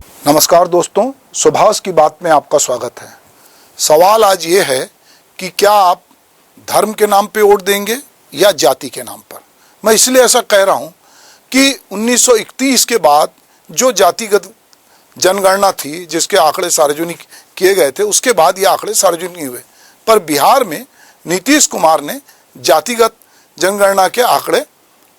नमस्कार दोस्तों, सुभाष की बात में आपका स्वागत है। सवाल आज ये है कि क्या आप धर्म के नाम पे वोट देंगे या जाति के नाम पर। मैं इसलिए ऐसा कह रहा हूँ कि 1931 के बाद जो जातिगत जनगणना थी, जिसके आंकड़े सार्वजनिक किए गए थे, उसके बाद ये आंकड़े सार्वजनिक नहीं हुए। पर बिहार में नीतीश कुमार ने जातिगत जनगणना के आंकड़े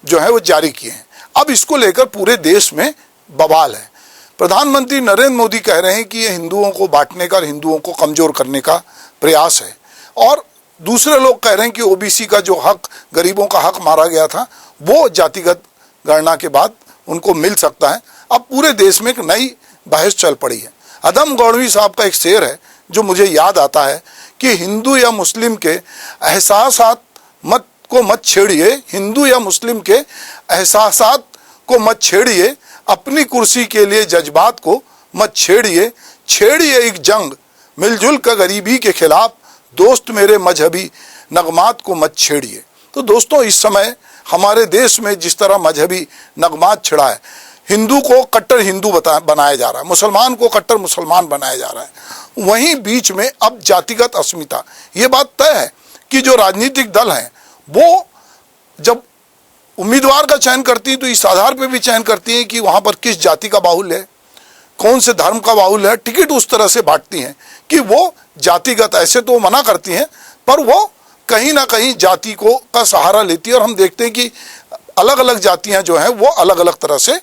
जो है वो जारी किए हैं। अब इसको लेकर पूरे देश में बवाल है। प्रधानमंत्री नरेंद्र मोदी कह रहे हैं कि ये हिंदुओं को बांटने का और हिंदुओं को कमजोर करने का प्रयास है, और दूसरे लोग कह रहे हैं कि ओबीसी का जो हक, गरीबों का हक मारा गया था, वो जातिगत गणना के बाद उनको मिल सकता है। अब पूरे देश में एक नई बहस चल पड़ी है। अदम गौड़वी साहब का एक शेर है जो मुझे याद आता है कि हिंदू या मुस्लिम के एहसासात को मत छेड़िए, हिंदू या मुस्लिम के एहसासात को मत छेड़िए, अपनी कुर्सी के लिए जज्बात को मत छेड़िए, छेड़िए एक जंग मिलजुल कर गरीबी के खिलाफ, दोस्त मेरे मजहबी नगमात को मत छेड़िए। तो दोस्तों, इस समय हमारे देश में जिस तरह मजहबी नगमात छिड़ा है, हिंदू को कट्टर हिंदू बनाया जा रहा है, मुसलमान को कट्टर मुसलमान बनाया जा रहा है, वहीं बीच में अब जातिगत अस्मिता। ये बात तय है कि जो राजनीतिक दल हैं वो जब उम्मीदवार का चयन करती है तो इस आधार पर भी चयन करती है कि वहां पर किस जाति का बाहुल्य है, कौन से धर्म का बाहुल्य है। टिकट उस तरह से बांटती हैं कि वो जातिगत, ऐसे तो मना करती हैं पर वो कहीं ना कहीं जाति को का सहारा लेती है। और हम देखते हैं कि अलग अलग जातियां जो हैं वो अलग अलग तरह से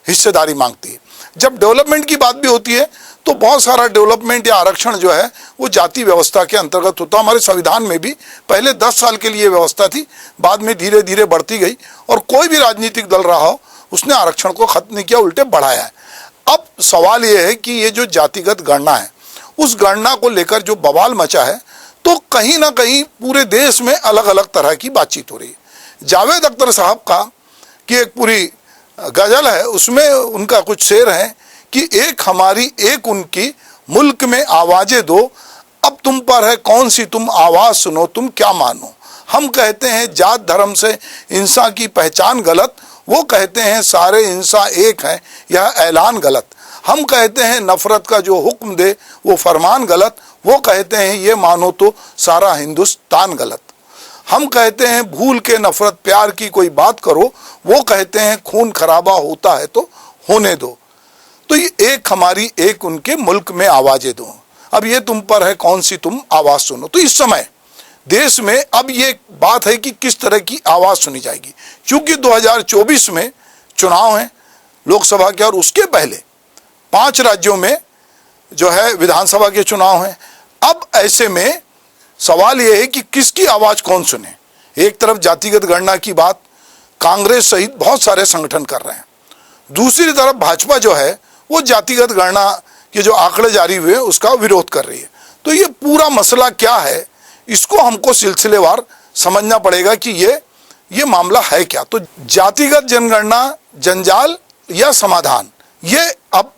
हिस्सेदारी मांगती है। जब डेवलपमेंट की बात भी होती है तो बहुत सारा डेवलपमेंट या आरक्षण जो है वो जाति व्यवस्था के अंतर्गत होता है। हमारे संविधान में भी पहले 10 साल के लिए व्यवस्था थी, बाद में धीरे धीरे बढ़ती गई, और कोई भी राजनीतिक दल रहा हो उसने आरक्षण को खत्म नहीं किया, उल्टे बढ़ाया है। अब सवाल ये है कि ये जो जातिगत गणना है, उस गणना को लेकर जो बवाल मचा है, तो कहीं ना कहीं पूरे देश में अलग अलग तरह की बातचीत हो रही है। जावेद अख्तर साहब का की एक पूरी गजल है, उसमें उनका कुछ शेर है कि एक हमारी एक उनकी, मुल्क में आवाजें दो, अब तुम पर है कौन सी तुम आवाज सुनो, तुम क्या मानो। हम कहते हैं जात धर्म से इंसान की पहचान गलत, वो कहते हैं सारे इंसान एक हैं, यह ऐलान गलत। हम कहते हैं नफरत का जो हुक्म दे वो फरमान गलत, वो कहते हैं ये मानो तो सारा हिंदुस्तान गलत। हम कहते हैं भूल के नफरत प्यार की कोई बात करो, वो कहते हैं खून खराबा होता है तो होने दो। तो ये एक हमारी एक उनके, मुल्क में आवाजें दो, अब ये तुम पर है कौन सी तुम आवाज सुनो। तो इस समय देश में अब ये बात है कि किस तरह की आवाज सुनी जाएगी, क्योंकि 2024 में चुनाव है लोकसभा के, और उसके पहले 5 राज्यों में जो है विधानसभा के चुनाव हैं। अब ऐसे में सवाल यह है कि किसकी आवाज कौन सुने। एक तरफ जातिगत गणना की बात कांग्रेस सहित बहुत सारे संगठन कर रहे हैं, दूसरी तरफ भाजपा जो है वो जातिगत गणना के जो आंकड़े जारी हुए उसका विरोध कर रही है। तो ये पूरा मसला क्या है, इसको हमको सिलसिलेवार समझना पड़ेगा कि ये मामला है क्या। तो जातिगत जनगणना जंजाल या समाधान, ये अब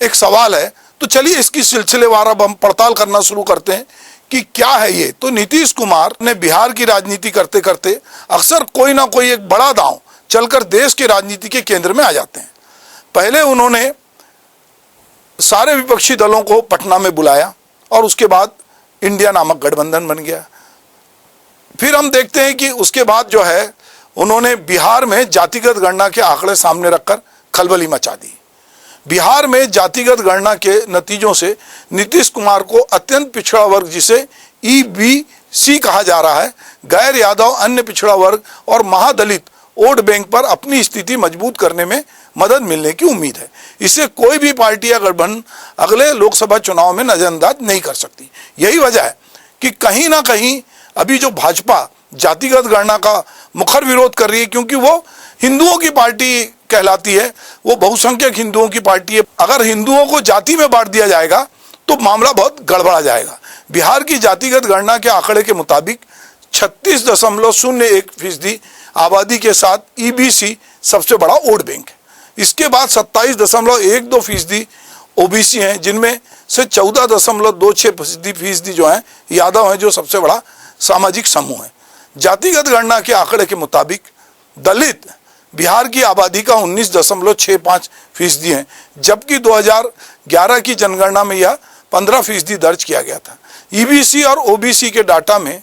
एक सवाल है। तो चलिए इसकी सिलसिलेवार अब हम पड़ताल करना शुरू करते हैं कि क्या है ये। तो नीतीश कुमार ने बिहार की राजनीति करते करते अक्सर कोई ना कोई एक बड़ा दांव चलकर देश की राजनीति के केंद्र में आ जाते हैं। पहले उन्होंने सारे विपक्षी दलों को पटना में बुलाया और उसके बाद इंडिया नामक गठबंधन बन गया। फिर हम देखते हैं कि उसके बाद जो है उन्होंने बिहार में जातिगत गणना के आंकड़े सामने रखकर खलबली मचा दी। बिहार में जातिगत गणना के नतीजों से नीतीश कुमार को अत्यंत पिछड़ा वर्ग, जिसे ईबीसी कहा जा रहा है, गैर यादव, अन्य पिछड़ा वर्ग और महादलित वोट बैंक पर अपनी स्थिति मजबूत करने में मदद मिलने की उम्मीद है। इसे कोई भी पार्टी या गठबंधन अगले लोकसभा चुनाव में नजरअंदाज नहीं कर सकती। यही वजह है कि कहीं ना कहीं अभी जो भाजपा जातिगत गणना का मुखर विरोध कर रही है, क्योंकि वो हिंदुओं की पार्टी कहलाती है, वो बहुसंख्यक हिंदुओं की पार्टी है। अगर हिंदुओं को जाति में बांट दिया जाएगा तो मामला बहुत गड़बड़ा जाएगा। बिहार की जातिगत गणना के आंकड़े के मुताबिक 36.01% आबादी के साथ ईबीसी सबसे बड़ा वोट बैंक है। इसके बाद 27.12% ओबीसी हैं, जिनमें से 14.26% जो हैं यादव हैं, जो सबसे बड़ा सामाजिक समूह है। जातिगत गणना के आंकड़े के मुताबिक दलित बिहार की आबादी का 19.65% है, जबकि 2011 की जनगणना में यह 15% दर्ज किया गया था। ईबीसी और ओबीसी के डाटा में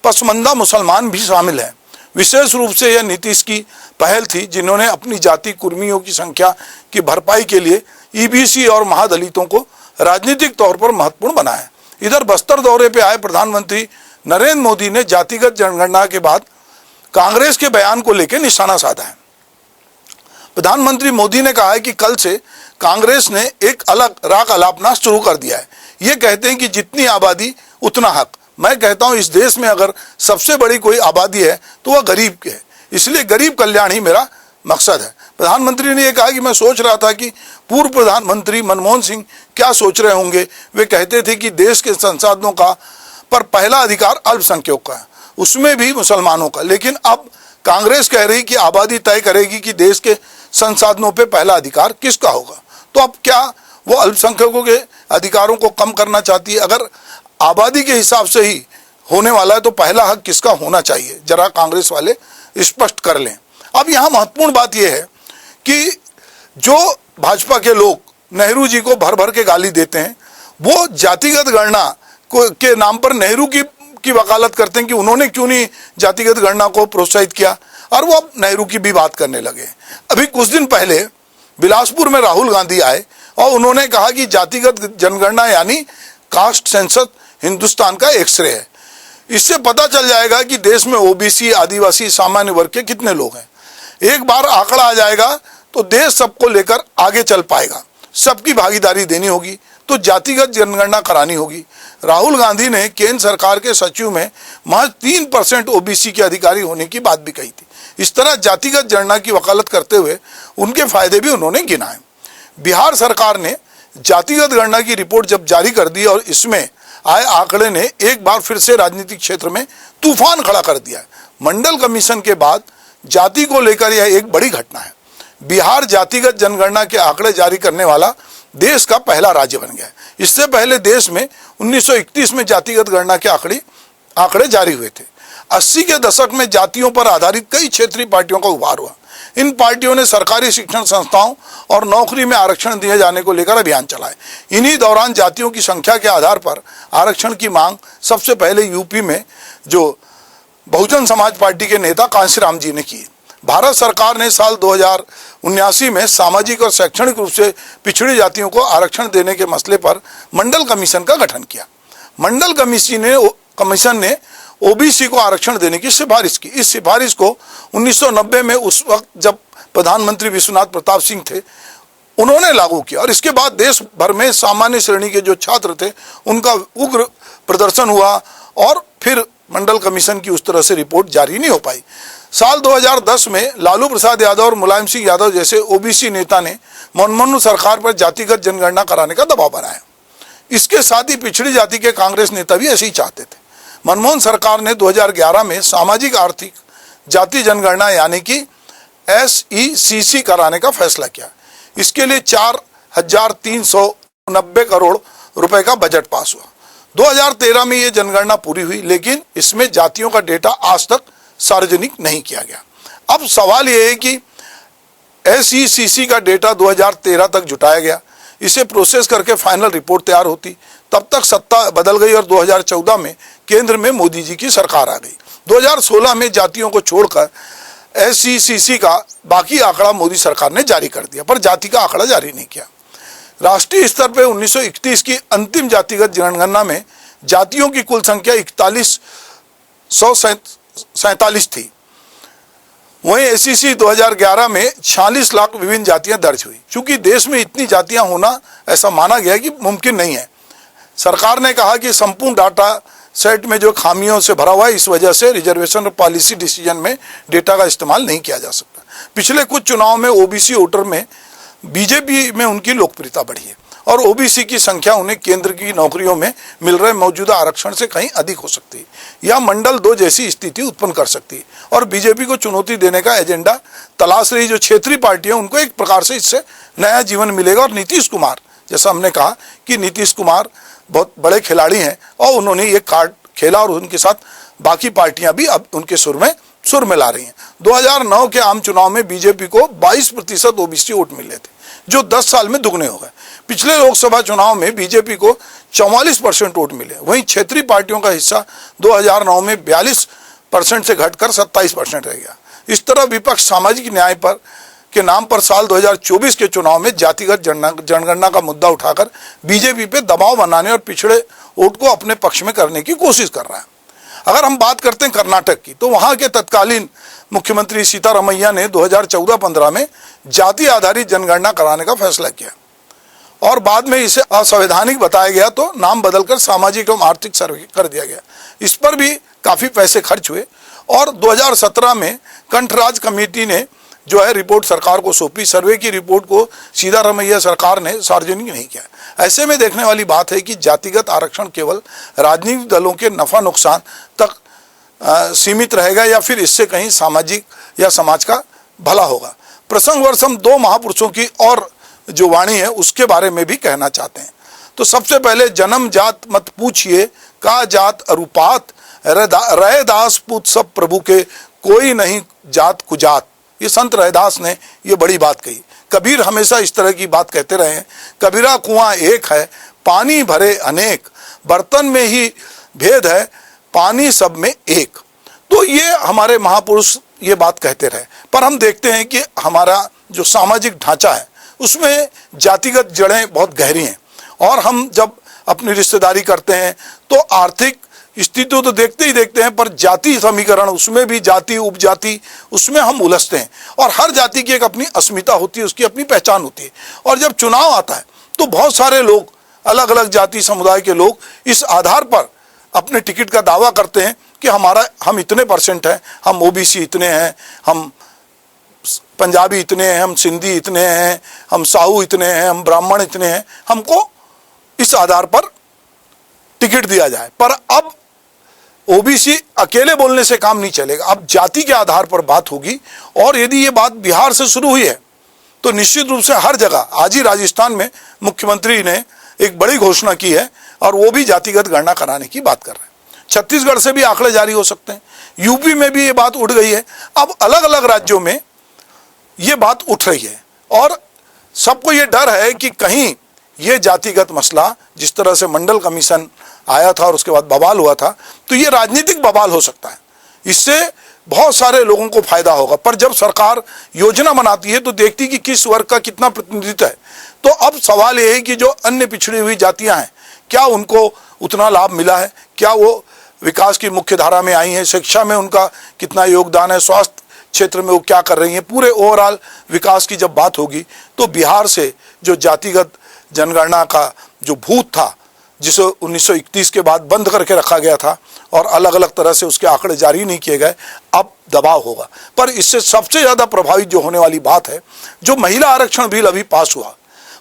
पसमानदा मुसलमान भी शामिल हैं। विशेष रूप से यह नीतीश की पहल थी, जिन्होंने अपनी जाति कुर्मियों की संख्या की भरपाई के लिए ईबीसी और महादलितों को राजनीतिक तौर पर महत्वपूर्ण बनाया। इधर बस्तर दौरे पर आए प्रधानमंत्री नरेंद्र मोदी ने जातिगत जनगणना के बाद कांग्रेस के बयान को लेकर निशाना साधा है। प्रधानमंत्री मोदी ने कहा है कि कल से कांग्रेस ने एक अलग राग अलापना शुरू कर दिया है। ये कहते हैं कि जितनी आबादी उतना हक। मैं कहता हूं इस देश में अगर सबसे बड़ी कोई आबादी है तो वह गरीब की है, इसलिए गरीब कल्याण ही मेरा मकसद है। प्रधानमंत्री ने यह कहा कि मैं सोच रहा था कि पूर्व प्रधानमंत्री मनमोहन सिंह क्या सोच रहे होंगे। वे कहते थे कि देश के संसाधनों का पर पहला अधिकार अल्पसंख्यकों का है, उसमें भी मुसलमानों का। लेकिन अब कांग्रेस कह रही कि आबादी तय करेगी कि देश के संसाधनों पे पहला अधिकार किसका होगा। तो अब क्या वो अल्पसंख्यकों के अधिकारों को कम करना चाहती है? अगर आबादी के हिसाब से ही होने वाला है तो पहला हक किसका होना चाहिए, जरा कांग्रेस वाले स्पष्ट कर लें। अब यहाँ महत्वपूर्ण बात यह है कि जो भाजपा के लोग नेहरू जी को भर भर के गाली देते हैं, वो जातिगत गणना के नाम पर नेहरू की वकालत करते हैं कि उन्होंने क्यों नहीं जातिगत गणना को प्रोत्साहित किया, और वो अब नेहरू की भी बात करने लगे। अभी कुछ दिन पहले बिलासपुर में राहुल गांधी आए और उन्होंने कहा कि जातिगत जनगणना यानी कास्ट सेंसस हिंदुस्तान का एक्सरे है। इससे पता चल जाएगा कि देश में ओबीसी, आदिवासी, सामान्य वर्ग के कितने लोग हैं। एक बार आंकड़ा आ जाएगा तो देश सबको लेकर आगे चल पाएगा। सबकी भागीदारी देनी होगी तो जातिगत जनगणना करानी होगी। राहुल गांधी ने केंद्र सरकार के सचिव में महज 3% ओबीसी के अधिकारी होने की बात भी कही थी। इस तरह जातिगत जनगणना की वकालत करते हुए उनके फायदे भी उन्होंने गिनाए। बिहार सरकार ने जातिगत गणना की रिपोर्ट जब जारी कर दी और इसमें आए आंकड़े ने एक बार फिर से राजनीतिक क्षेत्र में तूफान खड़ा कर दिया। मंडल कमीशन के बाद जाति को लेकर यह एक बड़ी घटना है। बिहार जातिगत जनगणना के आंकड़े जारी करने वाला देश का पहला राज्य बन गया है। इससे पहले देश में 1931 में जातिगत गणना के आंकड़े जारी हुए थे। 80 के दशक में जातियों पर आधारित कई क्षेत्रीय पार्टियों का उभार हुआ। इन पार्टियों ने सरकारी शिक्षण संस्थाओं और नौकरी में आरक्षण दिए जाने को लेकर अभियान चलाए। इन्हीं दौरान जातियों की संख्या के आधार पर आरक्षण की मांग सबसे पहले यूपी में जो बहुजन समाज पार्टी के नेता कांशीराम जी ने की। भारत सरकार ने साल 2079 में सामाजिक और शैक्षणिक रूप से पिछड़ी जातियों को आरक्षण देने के मसले पर मंडल कमीशन का गठन किया। मंडल कमीशन ने ओबीसी को आरक्षण देने की सिफारिश की। इस सिफारिश को 1990 में उस वक्त जब प्रधानमंत्री विश्वनाथ प्रताप सिंह थे उन्होंने लागू किया, और इसके बाद देश भर में सामान्य श्रेणी के जो छात्र थे उनका उग्र प्रदर्शन हुआ और फिर मंडल कमीशन की उस तरह से रिपोर्ट जारी नहीं हो पाई। साल 2010 में लालू प्रसाद यादव और मुलायम सिंह यादव जैसे ओबीसी नेता ने मनमोहन सरकार पर जातिगत जनगणना कराने का दबाव बनाया। इसके साथ ही पिछड़ी जाति के कांग्रेस नेता भी ऐसे ही चाहते थे। मनमोहन सरकार ने 2011 में सामाजिक आर्थिक जाति जनगणना यानी कि SECC कराने का फैसला किया। इसके लिए 4,390 करोड़ रुपए का बजट पास हुआ। 2013 में ये जनगणना पूरी हुई, लेकिन इसमें जातियों का डेटा आज तक सार्वजनिक नहीं किया गया। अब सवाल ये है कि SECC का डेटा 2013 तक जुटाया गया, इसे प्रोसेस करके फाइनल रिपोर्ट तैयार होती, तब तक सत्ता बदल गई और 2014 में केंद्र में मोदी जी की सरकार आ गई। 2016 में जातियों को छोड़कर SECC का बाकी आंकड़ा मोदी सरकार ने जारी कर दिया, पर जाति का आंकड़ा जारी नहीं किया। राष्ट्रीय स्तर पर 1931 की अंतिम जातिगत जनगणना में जातियों की कुल संख्या 4147 थी। वहीं SEC 2011 में 46 लाख विभिन्न जातियां दर्ज हुई। चूंकि देश में इतनी जातियां होना ऐसा माना गया कि मुमकिन नहीं है। सरकार ने कहा कि संपूर्ण डाटा सेट में जो खामियों से भरा हुआ है, इस वजह से रिजर्वेशन और पॉलिसी डिसीजन में डेटा का इस्तेमाल नहीं किया जा सकता। पिछले कुछ चुनाव में ओबीसी वोटर में बीजेपी में उनकी लोकप्रियता बढ़ी है और ओबीसी की संख्या उन्हें केंद्र की नौकरियों में मिल रहे मौजूदा आरक्षण से कहीं अधिक हो सकती है या मंडल 2 जैसी स्थिति उत्पन्न कर सकती है और बीजेपी को चुनौती देने का एजेंडा तलाश रही जो क्षेत्रीय पार्टियां, उनको एक प्रकार से इससे नया जीवन मिलेगा। और नीतीश कुमार, जैसा हमने कहा कि नीतीश कुमार बहुत बड़े खिलाड़ी हैं और उन्होंने ये कार्ड खेला और उनके साथ बाकी पार्टियां भी अब उनके सुर में सुर मिला रही हैं। 2009 के आम चुनाव में बीजेपी को 22% ओबीसी वोट मिले थे, जो 10 साल में दुगने हो गए। पिछले लोकसभा चुनाव में बीजेपी को 44% वोट मिले। वहीं क्षेत्रीय पार्टियों का हिस्सा 2009 में 42% से घटकर 27% रह गया। इस तरह विपक्ष सामाजिक न्याय पर के नाम पर साल 2024 के चुनाव में जातिगत जनगणना का मुद्दा उठाकर बीजेपी पे दबाव बनाने और पिछड़े वोट को अपने पक्ष में करने की कोशिश कर रहा है। अगर हम बात करते हैं कर्नाटक की, तो वहां के तत्कालीन मुख्यमंत्री सीतारमैया ने 2014-15 में जाति आधारित जनगणना कराने का फैसला किया और बाद में इसे असंवैधानिक बताया गया, तो नाम बदलकर सामाजिक एवं आर्थिक सर्वे कर दिया गया। इस पर भी काफी पैसे खर्च हुए और 2017 में कंठराज कमेटी ने जो है रिपोर्ट सरकार को सौंपी। सर्वे की रिपोर्ट को सीतारमैया सरकार ने सार्वजनिक नहीं किया। ऐसे में देखने वाली बात है कि जातिगत आरक्षण केवल राजनीतिक दलों के नफा नुकसान तक सीमित रहेगा या फिर इससे कहीं सामाजिक या समाज का भला होगा। प्रसंगवश हम 2 महापुरुषों की और जो वाणी है उसके बारे में भी कहना चाहते हैं। तो सबसे पहले, जन्म जात मत पूछिए, का जात अरुपात, रैदास पूत सब प्रभु के, कोई नहीं जात कुजात। ये संत रैदास ने ये बड़ी बात कही। कबीर हमेशा इस तरह की बात कहते रहे हैं, कबीरा कुआं एक है, पानी भरे अनेक, बर्तन में ही भेद है, पानी सब में एक। तो ये हमारे महापुरुष ये बात कहते रहे। पर हम देखते हैं कि हमारा जो सामाजिक ढांचा है उसमें जातिगत जड़ें बहुत गहरी हैं और हम जब अपनी रिश्तेदारी करते हैं तो आर्थिक स्थिति तो देखते ही देखते हैं, पर जाति समीकरण, उसमें भी जाति उपजाति, उसमें हम उलझते हैं और हर जाति की एक अपनी अस्मिता होती है, उसकी अपनी पहचान होती है। और जब चुनाव आता है तो बहुत सारे लोग, अलग अलग जाति समुदाय के लोग इस आधार पर अपने टिकट का दावा करते हैं कि हम इतने % हैं, हम ओबीसी इतने हैं, हम पंजाबी इतने हैं, हम सिंधी इतने हैं, हम साहू इतने हैं, हम ब्राह्मण इतने हैं, हमको इस आधार पर टिकट दिया जाए। पर अब ओबीसी अकेले बोलने से काम नहीं चलेगा, अब जाति के आधार पर बात होगी। और यदि ये बात बिहार से शुरू हुई है तो निश्चित रूप से हर जगह, आज ही राजस्थान में मुख्यमंत्री ने एक बड़ी घोषणा की है और वो भी जातिगत गणना कराने की बात कर रहे हैं। छत्तीसगढ़ से भी आंकड़े जारी हो सकते हैं, यूपी में भी ये बात उठ गई है। अब अलग अलग राज्यों में ये बात उठ रही है और सबको ये डर है कि कहीं ये जातिगत मसला, जिस तरह से मंडल कमीशन आया था और उसके बाद बवाल हुआ था, तो ये राजनीतिक बवाल हो सकता है। इससे बहुत सारे लोगों को फायदा होगा। पर जब सरकार योजना बनाती है तो देखती कि किस वर्ग का कितना प्रतिनिधित्व है। तो अब सवाल ये है कि जो अन्य पिछड़ी हुई जातियां हैं, क्या उनको उतना लाभ मिला है, क्या वो विकास की मुख्य धारा में आई हैं, शिक्षा में उनका कितना योगदान है, स्वास्थ्य क्षेत्र में वो क्या कर रही हैं। पूरे ओवरऑल विकास की जब बात होगी तो बिहार से जो जातिगत जनगणना का जो भूत था, जिसे 1931 के बाद बंद करके रखा गया था और अलग अलग तरह से उसके आंकड़े जारी नहीं किए गए, अब दबाव होगा। पर इससे सबसे ज़्यादा प्रभावित जो होने वाली बात है, जो महिला आरक्षण बिल अभी पास हुआ,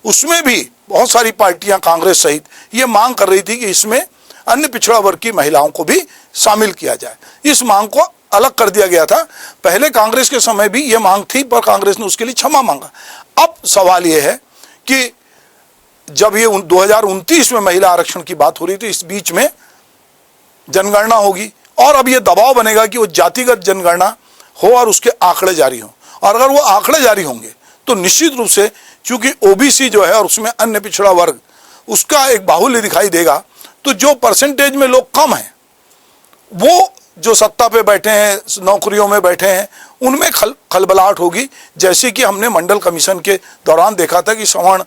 उसमें भी बहुत सारी पार्टियां कांग्रेस सहित ये मांग कर रही थी कि इसमें अन्य पिछड़ा वर्ग की महिलाओं को भी शामिल किया जाए। इस मांग को अलग कर दिया गया था। पहले कांग्रेस के समय भी ये मांग थी, पर कांग्रेस ने उसके लिए क्षमा मांगा। अब सवाल ये है कि जब ये 2029 में महिला आरक्षण की बात हो रही थी, इस बीच में जनगणना होगी और अब ये दबाव बनेगा कि वो जातिगत जनगणना हो और उसके आंकड़े जारी हों। और अगर वो आंकड़े जारी होंगे तो निश्चित रूप से, चूंकि ओबीसी जो है और उसमें अन्य पिछड़ा वर्ग, उसका एक बाहुल्य दिखाई देगा। तो जो परसेंटेज में लोग कम हैं, वो जो सत्ता पे बैठे हैं, नौकरियों में बैठे हैं, उनमें खलबलाहट होगी। जैसे कि हमने मंडल कमीशन के दौरान देखा था कि सवर्ण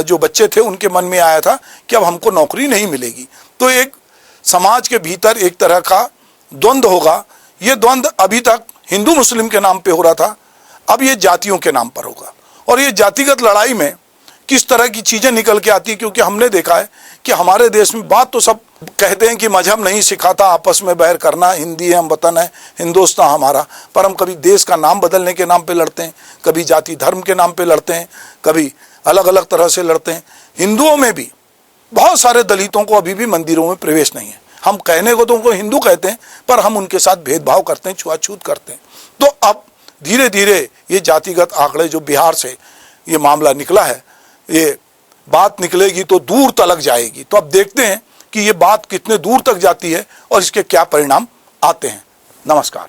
जो बच्चे थे उनके मन में आया था कि अब हमको नौकरी नहीं मिलेगी। तो एक समाज के भीतर एक तरह का द्वंद्व होगा। ये द्वंद्व अभी तक हिंदू मुस्लिम के नाम पे हो रहा था, अब ये जातियों के नाम पर होगा। और ये जातिगत लड़ाई में किस तरह की चीज़ें निकल के आती है, क्योंकि हमने देखा है कि हमारे देश में बात तो सब कहते हैं कि मजहब नहीं सिखाता आपस में बैर करना, हिंदी है हम वतन है, हिंदुस्तान हमारा, पर हम कभी देश का नाम बदलने के नाम पे लड़ते हैं, कभी जाति धर्म के नाम पे लड़ते हैं, कभी अलग अलग तरह से लड़ते हैं। हिंदुओं में भी बहुत सारे दलितों को अभी भी मंदिरों में प्रवेश नहीं है। हम कहने को तो उनको हिंदू कहते हैं, पर हम उनके साथ भेदभाव करते हैं, छुआछूत करते हैं। तो अब धीरे धीरे ये जातिगत आंकड़े जो बिहार से ये मामला निकला है, ये बात निकलेगी तो दूर तलक जाएगी। तो अब देखते हैं कि ये बात कितने दूर तक जाती है और इसके क्या परिणाम आते हैं। नमस्कार।